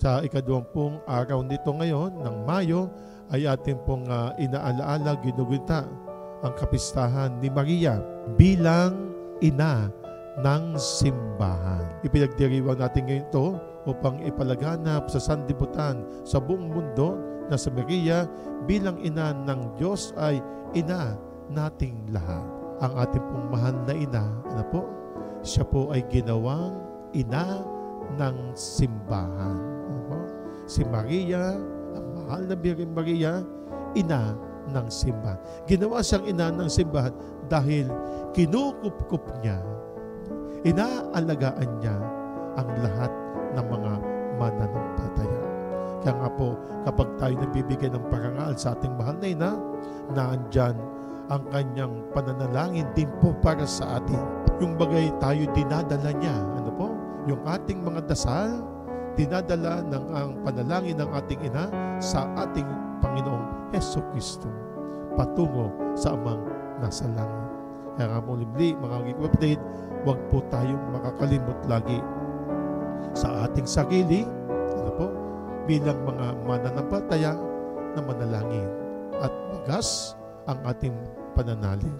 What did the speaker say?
Sa ika-20 araw nito ngayon ng Mayo ay ating pong inaalaala, ginugunita ang kapistahan ni Maria bilang ina ng simbahan. Ipinagdiriwang natin ngayon ito upang ipalaganap sa sanlibutan sa buong mundo na si Maria bilang ina ng Diyos ay ina nating lahat. Ang ating pong mahal na ina, siya po ay ginawang ina ng simbahan. Si Maria, ang mahal na Birhen Maria, ina ng simbahan. Ginawa siyang ina ng simbahan dahil kinukup-kup niya, inaalagaan niya ang lahat ng mga mananampalataya. Kaya nga po, kapag tayo nabibigyan ng parangal sa ating mahal na ina, naandyan ang kanyang pananalangin din po para sa atin. Yung bagay tayo dinadala niya, yung ating mga dasal, dinadala ng ang panalangin ng ating ina sa ating Panginoong Hesukristo patungo sa Amang nasa langit. Kaya nga mulimli, mga kapatid, huwag po tayong makakalimot lagi sa ating sarili, bilang mga mananampalataya na manalangin at wagas ang ating pananalig.